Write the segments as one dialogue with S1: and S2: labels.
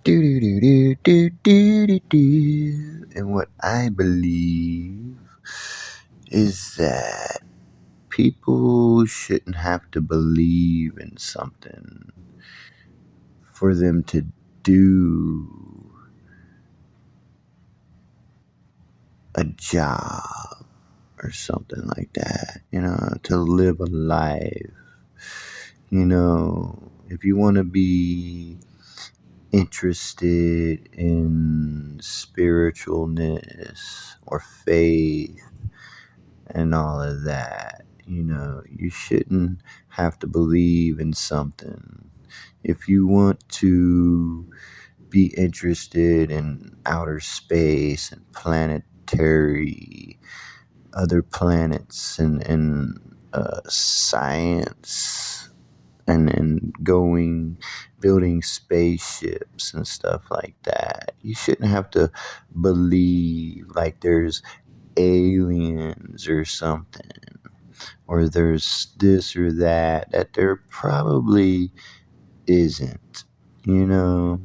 S1: Do do do do do do do do. And what I believe is that people shouldn't have to believe in something for them to do a job or something like that, to live a life. If you want to be interested in spiritualness or faith and all of that, you shouldn't have to believe in something. If you want to be interested in outer space and planetary, other planets and science and building spaceships and stuff like that, you shouldn't have to believe like there's aliens or something, or there's this or that there probably isn't. You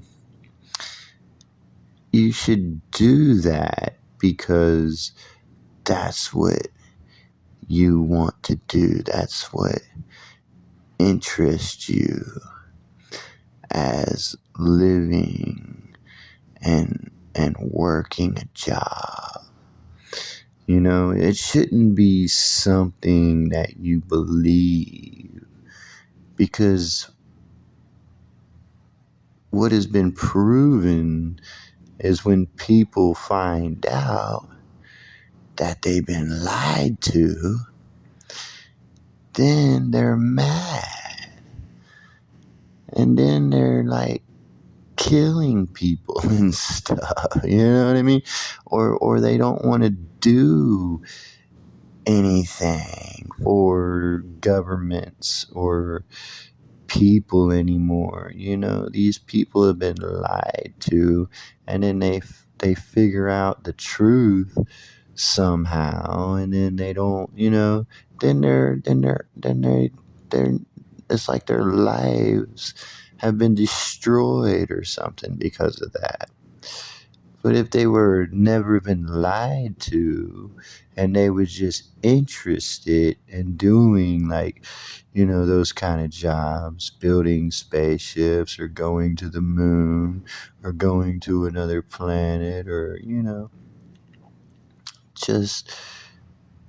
S1: should do that because that's what you want to do. That's what interests you as living and working a job. It shouldn't be something that you believe, because what has been proven is when people find out that they've been lied to, then they're mad. And then they're like killing people and stuff. You know what I mean? Or they don't want to do anything for governments or people anymore. These people have been lied to, and then they figure out the truth somehow, and then they don't, they're it's like their lives have been destroyed or something because of that. But if they were never been lied to, and they were just interested in doing those kind of jobs, building spaceships or going to the moon or going to another planet, or, just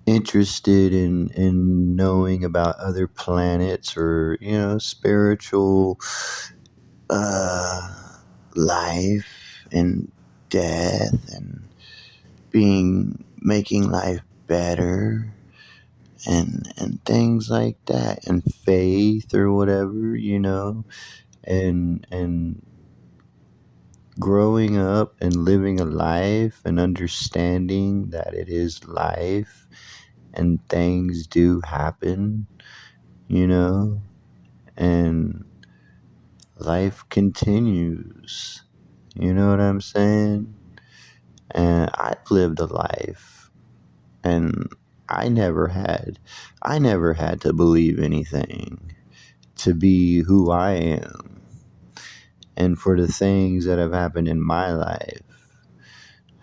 S1: interested in knowing about other planets, or, spiritual life and death and making life better and things like that, and faith or whatever, and growing up and living a life and understanding that it is life and things do happen, and life continues. You know what I'm saying? And I've lived a life, and I never had to believe anything to be who I am. And for the things that have happened in my life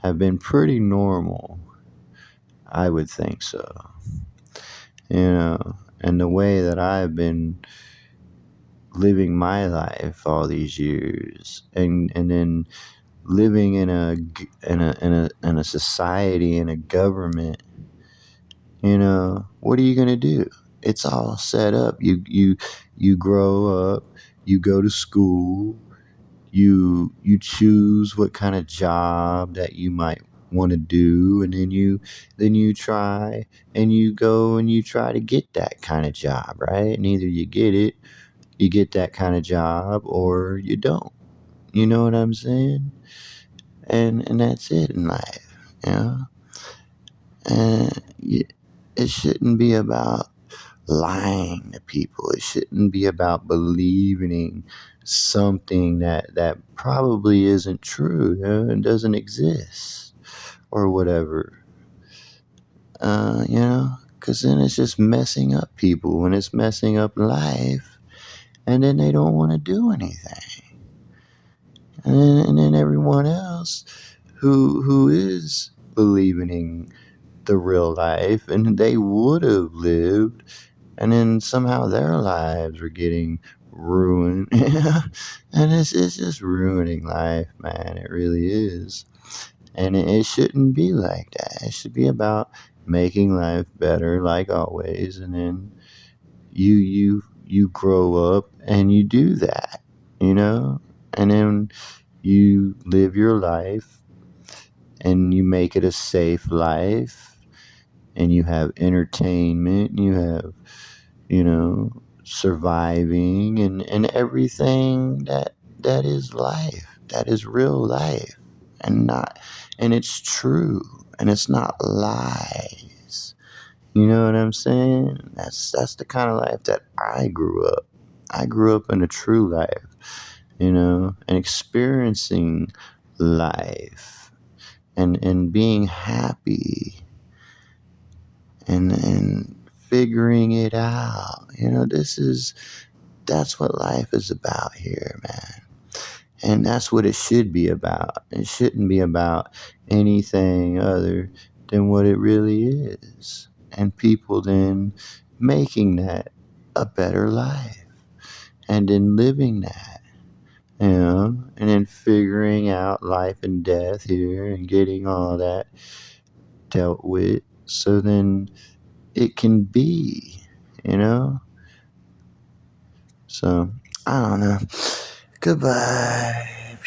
S1: have been pretty normal, I would think so. And the way that I've been living my life all these years, and then living in a society, in a government, what are you gonna do? It's all set up. You grow up, you go to school, you choose what kind of job that you might want to do, and then you try, and you go and you try to get that kind of job, right? And either you get that kind of job, or you don't. You know what I'm saying? And that's it in life, and it shouldn't be about lying to people. It shouldn't be about believing something that probably isn't true, and doesn't exist or whatever. Because then it's just messing up people, and it's messing up life, and then they don't want to do anything. and then everyone else who is believing in the real life, and they would have lived, and then somehow their lives are getting ruined. And it's just ruining life, man. It really is. And it shouldn't be like that. It should be about making life better, like always. And then you grow up and you do that, you know? And then you live your life and you make it a safe life, and you have entertainment, you have, you know, surviving, and everything that is life, that is real life, and not, and it's true, and it's not lies. You know what I'm saying? That's the kind of life that I grew up. I grew up in a true life, and experiencing life, and being happy, and figuring it out. That's what life is about here, man. And that's what it should be about. It shouldn't be about anything other than what it really is. And people then making that a better life, and then living that, and then figuring out life and death here, and getting all that dealt with. So then it can be, you know? So, I don't know. Goodbye.